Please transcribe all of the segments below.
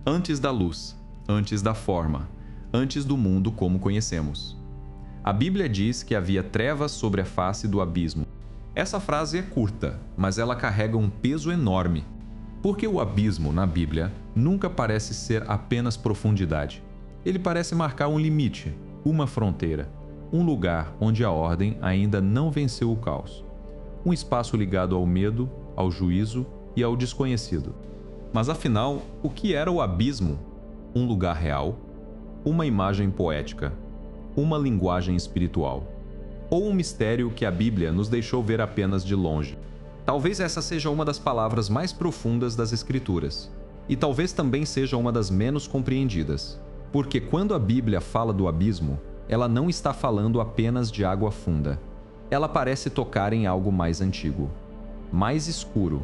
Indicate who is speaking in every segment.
Speaker 1: Antes da luz, antes da forma, antes do mundo como conhecemos. A Bíblia diz que havia trevas sobre a face do abismo. Essa frase é curta, mas ela carrega um peso enorme. Porque o abismo, na Bíblia, nunca parece ser apenas profundidade. Ele parece marcar um limite, uma fronteira, um lugar onde a ordem ainda não venceu o caos. Um espaço ligado ao medo, ao juízo e ao desconhecido. Mas afinal, o que era o abismo? Um lugar real? Uma imagem poética? Uma linguagem espiritual? Ou um mistério que a Bíblia nos deixou ver apenas de longe? Talvez essa seja uma das palavras mais profundas das Escrituras. E talvez também seja uma das menos compreendidas. Porque quando a Bíblia fala do abismo, ela não está falando apenas de água funda. Ela parece tocar em algo mais antigo, mais escuro,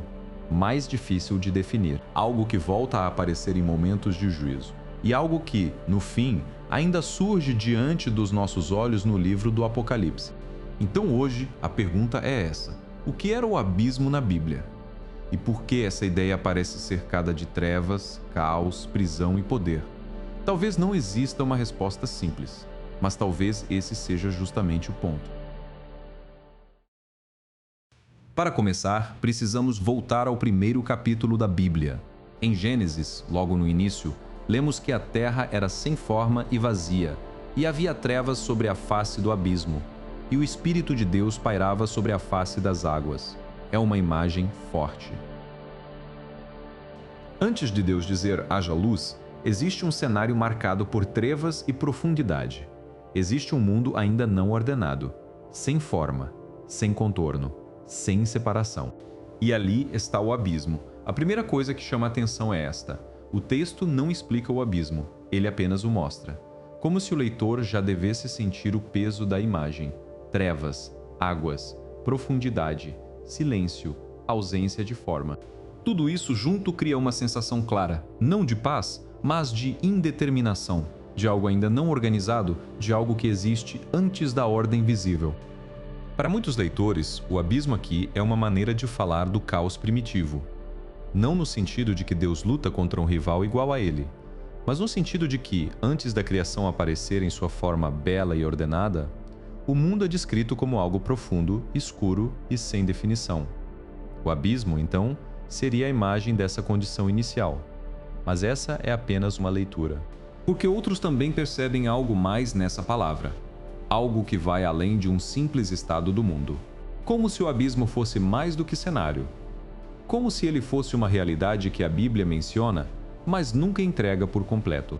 Speaker 1: mais difícil de definir. Algo que volta a aparecer em momentos de juízo. E algo que, no fim, ainda surge diante dos nossos olhos no livro do Apocalipse. Então hoje, a pergunta é essa: o que era o abismo na Bíblia? E por que essa ideia parece cercada de trevas, caos, prisão e poder? Talvez não exista uma resposta simples, mas talvez esse seja justamente o ponto. Para começar, precisamos voltar ao primeiro capítulo da Bíblia. Em Gênesis, logo no início, lemos que a terra era sem forma e vazia, e havia trevas sobre a face do abismo, e o Espírito de Deus pairava sobre a face das águas. É uma imagem forte. Antes de Deus dizer haja luz, existe um cenário marcado por trevas e profundidade. Existe um mundo ainda não ordenado, sem forma, sem contorno, sem separação. E ali está o abismo. A primeira coisa que chama a atenção é esta: o texto não explica o abismo, ele apenas o mostra. Como se o leitor já devesse sentir o peso da imagem. Trevas, águas, profundidade, silêncio, ausência de forma. Tudo isso junto cria uma sensação clara, não de paz, mas de indeterminação, de algo ainda não organizado, de algo que existe antes da ordem visível. Para muitos leitores, o abismo aqui é uma maneira de falar do caos primitivo. Não no sentido de que Deus luta contra um rival igual a ele, mas no sentido de que, antes da criação aparecer em sua forma bela e ordenada, o mundo é descrito como algo profundo, escuro e sem definição. O abismo, então, seria a imagem dessa condição inicial. Mas essa é apenas uma leitura. Porque outros também percebem algo mais nessa palavra. Algo que vai além de um simples estado do mundo. Como se o abismo fosse mais do que cenário. Como se ele fosse uma realidade que a Bíblia menciona, mas nunca entrega por completo.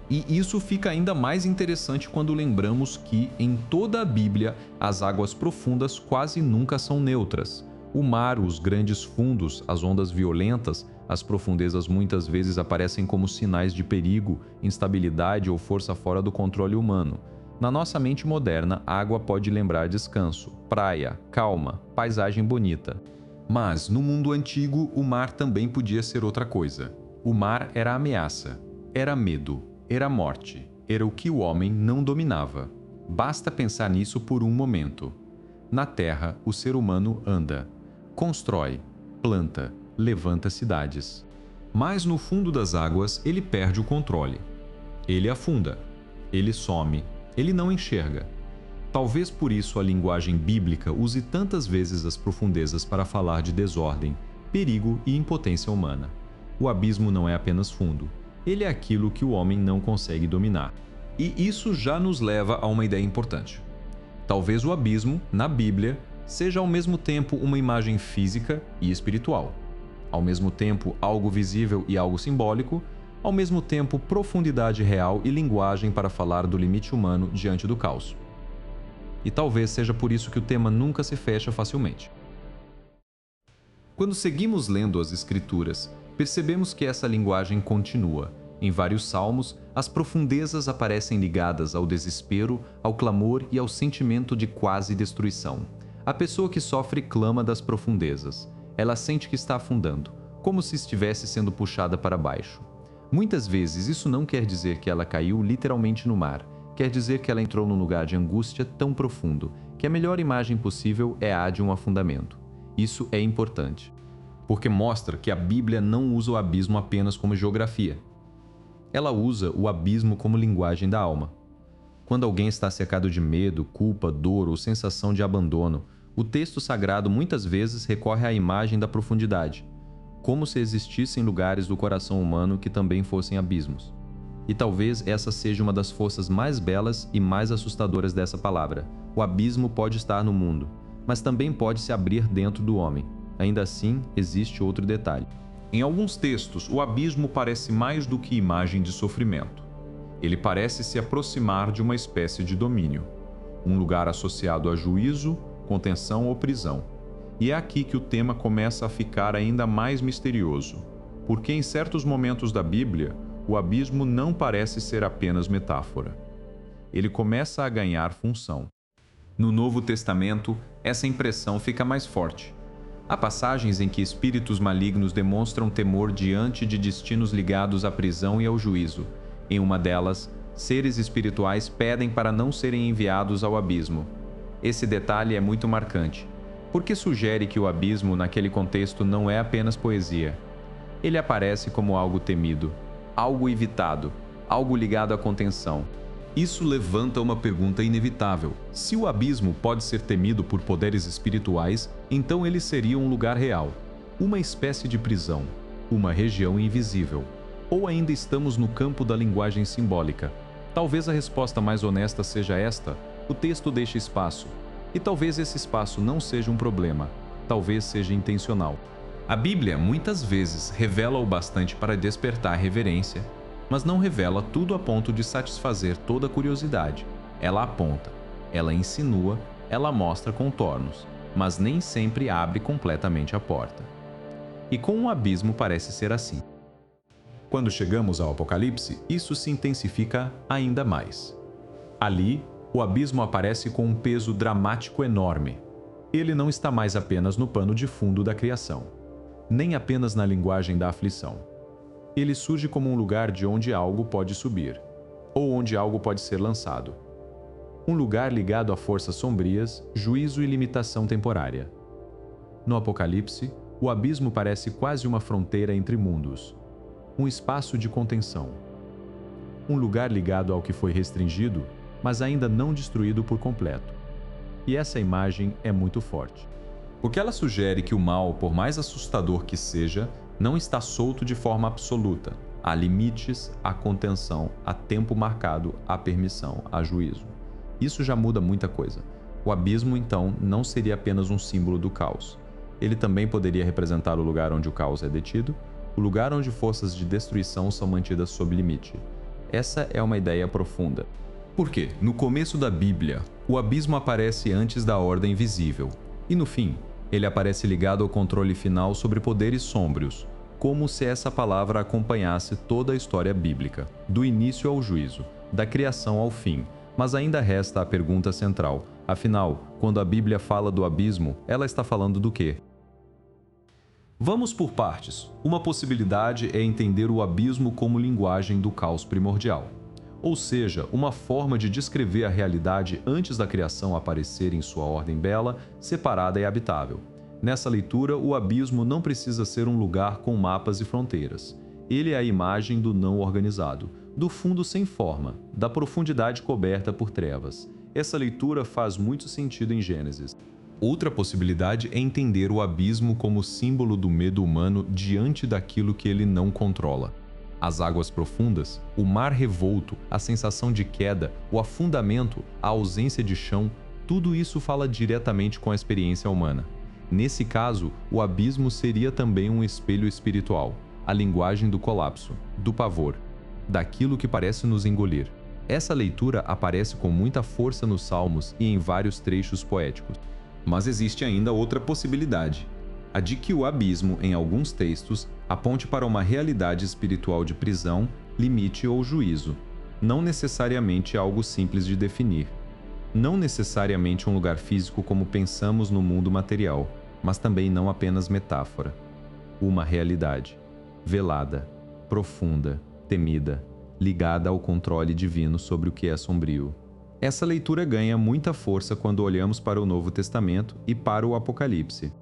Speaker 1: E isso fica ainda mais interessante quando lembramos que, em toda a Bíblia, as águas profundas quase nunca são neutras. O mar, os grandes fundos, as ondas violentas, as profundezas muitas vezes aparecem como sinais de perigo, instabilidade ou força fora do controle humano. Na nossa mente moderna, a água pode lembrar descanso, praia, calma, paisagem bonita. Mas, no mundo antigo, o mar também podia ser outra coisa. O mar era ameaça, era medo, era morte, era o que o homem não dominava. Basta pensar nisso por um momento. Na Terra, o ser humano anda, constrói, planta, levanta cidades. Mas no fundo das águas, ele perde o controle. Ele afunda, ele some, ele não enxerga. Talvez por isso a linguagem bíblica use tantas vezes as profundezas para falar de desordem, perigo e impotência humana. O abismo não é apenas fundo, ele é aquilo que o homem não consegue dominar. E isso já nos leva a uma ideia importante. Talvez o abismo, na Bíblia, seja ao mesmo tempo uma imagem física e espiritual. Ao mesmo tempo algo visível e algo simbólico, ao mesmo tempo profundidade real e linguagem para falar do limite humano diante do caos. E talvez seja por isso que o tema nunca se fecha facilmente. Quando seguimos lendo as Escrituras, percebemos que essa linguagem continua. Em vários salmos, as profundezas aparecem ligadas ao desespero, ao clamor e ao sentimento de quase destruição. A pessoa que sofre clama das profundezas. Ela sente que está afundando, como se estivesse sendo puxada para baixo. Muitas vezes isso não quer dizer que ela caiu literalmente no mar, quer dizer que ela entrou num lugar de angústia tão profundo que a melhor imagem possível é a de um afundamento. Isso é importante. porque mostra que a Bíblia não usa o abismo apenas como geografia. Ela usa o abismo como linguagem da alma. Quando alguém está cercado de medo, culpa, dor ou sensação de abandono, o texto sagrado muitas vezes recorre à imagem da profundidade, como se existissem lugares do coração humano que também fossem abismos. E talvez essa seja uma das forças mais belas e mais assustadoras dessa palavra. O abismo pode estar no mundo, mas também pode se abrir dentro do homem. Ainda assim, existe outro detalhe. Em alguns textos, o abismo parece mais do que imagem de sofrimento. Ele parece se aproximar de uma espécie de domínio, um lugar associado a juízo, contenção ou prisão. E é aqui que o tema começa a ficar ainda mais misterioso, porque em certos momentos da Bíblia, o abismo não parece ser apenas metáfora. Ele começa a ganhar função. No Novo Testamento, essa impressão fica mais forte. Há passagens em que espíritos malignos demonstram temor diante de destinos ligados à prisão e ao juízo. Em uma delas, seres espirituais pedem para não serem enviados ao abismo. Esse detalhe é muito marcante, porque sugere que o abismo naquele contexto não é apenas poesia. Ele aparece como algo temido, algo evitado, algo ligado à contenção. Isso levanta uma pergunta inevitável. Se o abismo pode ser temido por poderes espirituais, então ele seria um lugar real, uma espécie de prisão, uma região invisível. Ou ainda estamos no campo da linguagem simbólica? Talvez a resposta mais honesta seja esta: o texto deixa espaço. E talvez esse espaço não seja um problema, talvez seja intencional. A Bíblia muitas vezes revela o bastante para despertar reverência, mas não revela tudo a ponto de satisfazer toda a curiosidade. Ela aponta, ela insinua, ela mostra contornos, mas nem sempre abre completamente a porta. E com o abismo parece ser assim. Quando chegamos ao Apocalipse, isso se intensifica ainda mais. Ali, o abismo aparece com um peso dramático enorme. Ele não está mais apenas no pano de fundo da criação, nem apenas na linguagem da aflição. Ele surge como um lugar de onde algo pode subir, ou onde algo pode ser lançado. Um lugar ligado a forças sombrias, juízo e limitação temporária. No Apocalipse, o abismo parece quase uma fronteira entre mundos, um espaço de contenção. Um lugar ligado ao que foi restringido, mas ainda não destruído por completo. E essa imagem é muito forte, porque ela sugere que o mal, por mais assustador que seja, não está solto de forma absoluta. Há limites, há contenção, há tempo marcado, há permissão, há juízo. Isso já muda muita coisa. O abismo, então, não seria apenas um símbolo do caos. Ele também poderia representar o lugar onde o caos é detido, o lugar onde forças de destruição são mantidas sob limite. Essa é uma ideia profunda. Porque, no começo da Bíblia, o abismo aparece antes da ordem visível, e no fim, ele aparece ligado ao controle final sobre poderes sômbrios, como se essa palavra acompanhasse toda a história bíblica, do início ao juízo, da criação ao fim. Mas ainda resta a pergunta central. Afinal, quando a Bíblia fala do abismo, ela está falando do quê? Vamos por partes. Uma possibilidade é entender o abismo como linguagem do caos primordial, ou seja, uma forma de descrever a realidade antes da criação aparecer em sua ordem bela, separada e habitável. Nessa leitura, o abismo não precisa ser um lugar com mapas e fronteiras. Ele é a imagem do não organizado, do fundo sem forma, da profundidade coberta por trevas. Essa leitura faz muito sentido em Gênesis. Outra possibilidade é entender o abismo como símbolo do medo humano diante daquilo que ele não controla. As águas profundas, o mar revolto, a sensação de queda, o afundamento, a ausência de chão, tudo isso fala diretamente com a experiência humana. Nesse caso, o abismo seria também um espelho espiritual, a linguagem do colapso, do pavor, daquilo que parece nos engolir. Essa leitura aparece com muita força nos Salmos e em vários trechos poéticos. Mas existe ainda outra possibilidade, a de que o abismo, em alguns textos, aponte para uma realidade espiritual de prisão, limite ou juízo, não necessariamente algo simples de definir. Não necessariamente um lugar físico como pensamos no mundo material, mas também não apenas metáfora. Uma realidade, velada, profunda, temida, ligada ao controle divino sobre o que é sombrio. Essa leitura ganha muita força quando olhamos para o Novo Testamento e para o Apocalipse.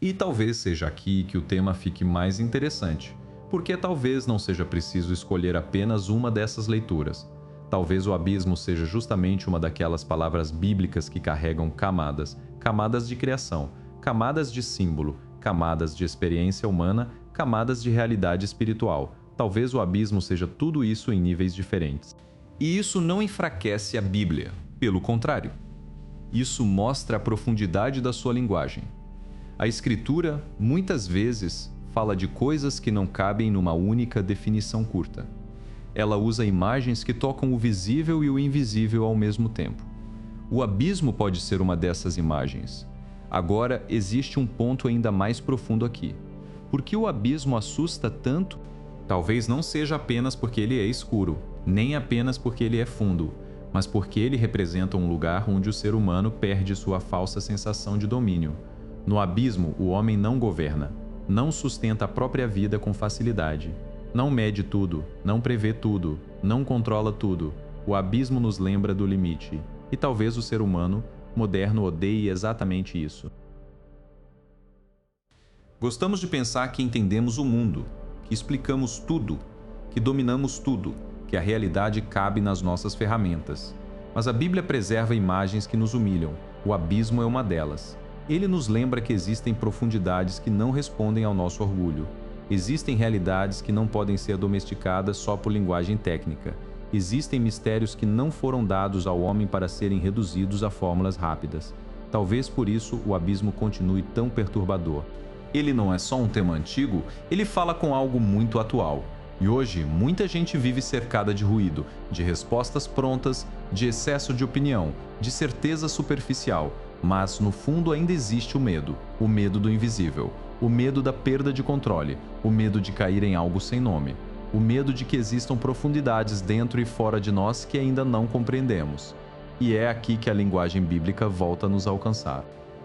Speaker 1: E talvez seja aqui que o tema fique mais interessante, porque talvez não seja preciso escolher apenas uma dessas leituras. Talvez o abismo seja justamente uma daquelas palavras bíblicas que carregam camadas, camadas de criação, camadas de símbolo, camadas de experiência humana, camadas de realidade espiritual. Talvez o abismo seja tudo isso em níveis diferentes. E isso não enfraquece a Bíblia, pelo contrário. Isso mostra a profundidade da sua linguagem. A Escritura, muitas vezes, fala de coisas que não cabem numa única definição curta. Ela usa imagens que tocam o visível e o invisível ao mesmo tempo. O abismo pode ser uma dessas imagens. Agora, existe um ponto ainda mais profundo aqui. Por que o abismo assusta tanto? Talvez não seja apenas porque ele é escuro, nem apenas porque ele é fundo, mas porque ele representa um lugar onde o ser humano perde sua falsa sensação de domínio. No abismo, o homem não governa, não sustenta a própria vida com facilidade, não mede tudo, não prevê tudo, não controla tudo. O abismo nos lembra do limite, e talvez o ser humano moderno odeie exatamente isso. Gostamos de pensar que entendemos o mundo, que explicamos tudo, que dominamos tudo, que a realidade cabe nas nossas ferramentas. Mas a Bíblia preserva imagens que nos humilham. O abismo é uma delas. Ele nos lembra que existem profundidades que não respondem ao nosso orgulho. Existem realidades que não podem ser domesticadas só por linguagem técnica. Existem mistérios que não foram dados ao homem para serem reduzidos a fórmulas rápidas. Talvez por isso o abismo continue tão perturbador. Ele não é só um tema antigo, ele fala com algo muito atual. E hoje, muita gente vive cercada de ruído, de respostas prontas, de excesso de opinião, de certeza superficial. Mas, no fundo, ainda existe o medo do invisível, o medo da perda de controle, o medo de cair em algo sem nome, o medo de que existam profundidades dentro e fora de nós que ainda não compreendemos. E é aqui que a linguagem bíblica volta a nos alcançar.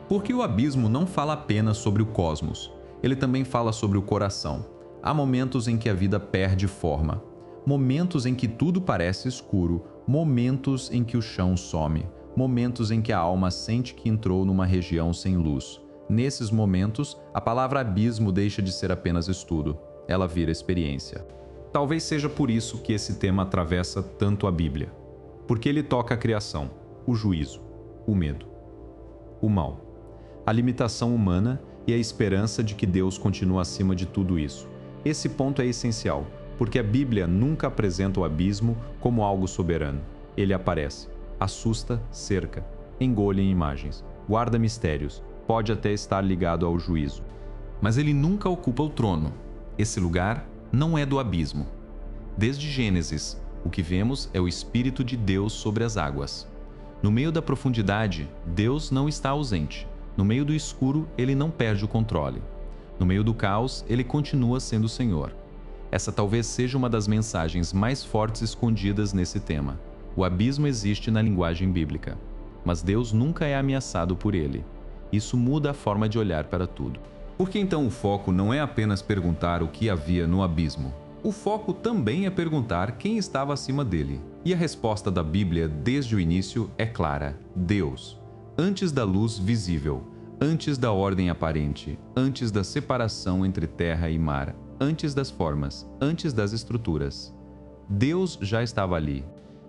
Speaker 1: Porque o abismo não fala apenas sobre o cosmos, ele também fala sobre o coração. Há momentos em que a vida perde forma, momentos em que tudo parece escuro, momentos em que o chão some, momentos em que a alma sente que entrou numa região sem luz. Nesses momentos, a palavra abismo deixa de ser apenas estudo, ela vira experiência. Talvez seja por isso que esse tema atravessa tanto a Bíblia. Porque ele toca a criação, o juízo, o medo, o mal, a limitação humana e a esperança de que Deus continua acima de tudo isso. Esse ponto é essencial, porque a Bíblia nunca apresenta o abismo como algo soberano. Ele aparece, assusta, cerca, engole em imagens, guarda mistérios, pode até estar ligado ao juízo. Mas ele nunca ocupa o trono. Esse lugar não é do abismo. Desde Gênesis, o que vemos é o Espírito de Deus sobre as águas. No meio da profundidade, Deus não está ausente. No meio do escuro, ele não perde o controle. No meio do caos, ele continua sendo o Senhor. Essa talvez seja uma das mensagens mais fortes escondidas nesse tema. O abismo existe na linguagem bíblica, mas Deus nunca é ameaçado por ele. Isso muda a forma de olhar para tudo. Porque então o foco não é apenas perguntar o que havia no abismo. O foco também é perguntar quem estava acima dele. E a resposta da Bíblia desde o início é clara: Deus. Antes da luz visível, antes da ordem aparente, antes da separação entre terra e mar, antes das formas, antes das estruturas. Deus já estava ali.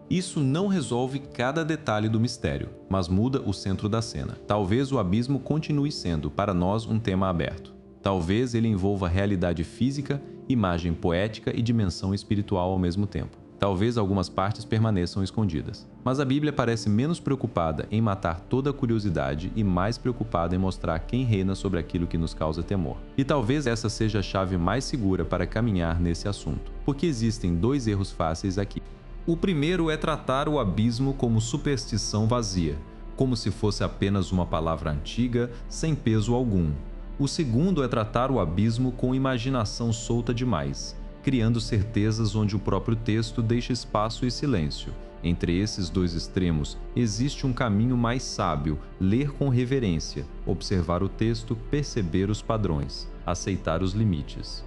Speaker 1: Isso não resolve cada detalhe do mistério, mas muda o centro da cena. Talvez o abismo continue sendo, para nós, um tema aberto. Talvez ele envolva realidade física, imagem poética e dimensão espiritual ao mesmo tempo. Talvez algumas partes permaneçam escondidas. Mas a Bíblia parece menos preocupada em matar toda a curiosidade e mais preocupada em mostrar quem reina sobre aquilo que nos causa temor. E talvez essa seja a chave mais segura para caminhar nesse assunto, porque existem dois erros fáceis aqui. O primeiro é tratar o abismo como superstição vazia, como se fosse apenas uma palavra antiga, sem peso algum. O segundo é tratar o abismo com imaginação solta demais, criando certezas onde o próprio texto deixa espaço e silêncio. Entre esses dois extremos, existe um caminho mais sábio: ler com reverência, observar o texto, perceber os padrões, aceitar os limites.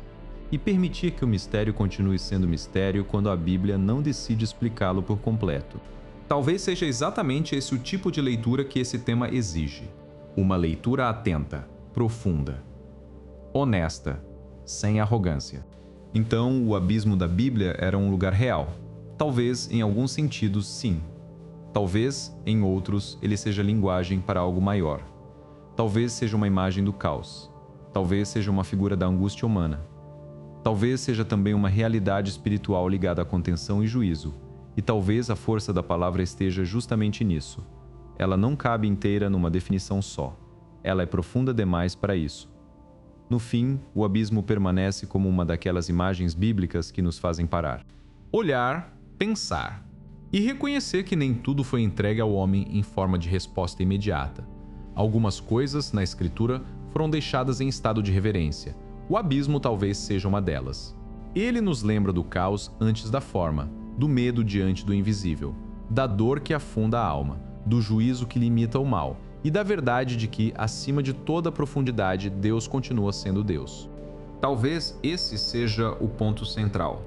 Speaker 1: E permitir que o mistério continue sendo mistério quando a Bíblia não decide explicá-lo por completo. Talvez seja exatamente esse o tipo de leitura que esse tema exige. Uma leitura atenta, profunda, honesta, sem arrogância. Então, o abismo da Bíblia era um lugar real. Talvez, em alguns sentidos, sim. Talvez, em outros, ele seja linguagem para algo maior. Talvez seja uma imagem do caos. Talvez seja uma figura da angústia humana. Talvez seja também uma realidade espiritual ligada à contenção e juízo. E talvez a força da palavra esteja justamente nisso. Ela não cabe inteira numa definição só. Ela é profunda demais para isso. No fim, o abismo permanece como uma daquelas imagens bíblicas que nos fazem parar. Olhar, pensar e reconhecer que nem tudo foi entregue ao homem em forma de resposta imediata. Algumas coisas, na Escritura, foram deixadas em estado de reverência. O abismo talvez seja uma delas. Ele nos lembra do caos antes da forma, do medo diante do invisível, da dor que afunda a alma, do juízo que limita o mal e da verdade de que, acima de toda profundidade, Deus continua sendo Deus. Talvez esse seja o ponto central.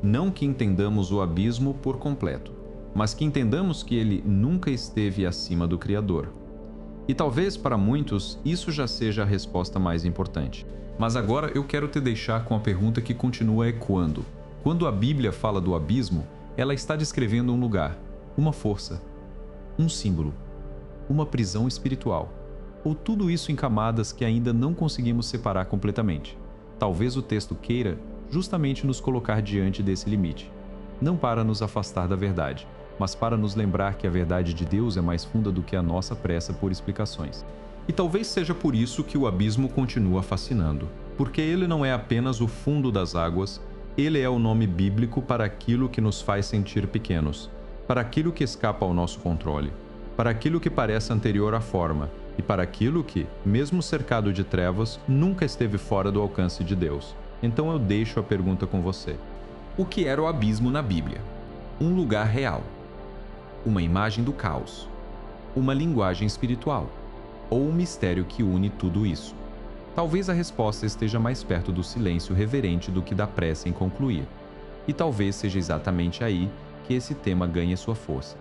Speaker 1: Não que entendamos o abismo por completo, mas que entendamos que ele nunca esteve acima do Criador. E talvez para muitos isso já seja a resposta mais importante. Mas agora eu quero te deixar com a pergunta que continua ecoando. Quando a Bíblia fala do abismo, ela está descrevendo um lugar, uma força, um símbolo, uma prisão espiritual, ou tudo isso em camadas que ainda não conseguimos separar completamente. Talvez o texto queira justamente nos colocar diante desse limite, não para nos afastar da verdade, mas para nos lembrar que a verdade de Deus é mais funda do que a nossa pressa por explicações. E talvez seja por isso que o abismo continua fascinando, porque ele não é apenas o fundo das águas, ele é o nome bíblico para aquilo que nos faz sentir pequenos, para aquilo que escapa ao nosso controle, para aquilo que parece anterior à forma, e para aquilo que, mesmo cercado de trevas, nunca esteve fora do alcance de Deus. Então eu deixo a pergunta com você. O que era o abismo na Bíblia? Um lugar real, uma imagem do caos, uma linguagem espiritual, ou um mistério que une tudo isso? Talvez a resposta esteja mais perto do silêncio reverente do que da pressa em concluir. E talvez seja exatamente aí que esse tema ganhe sua força.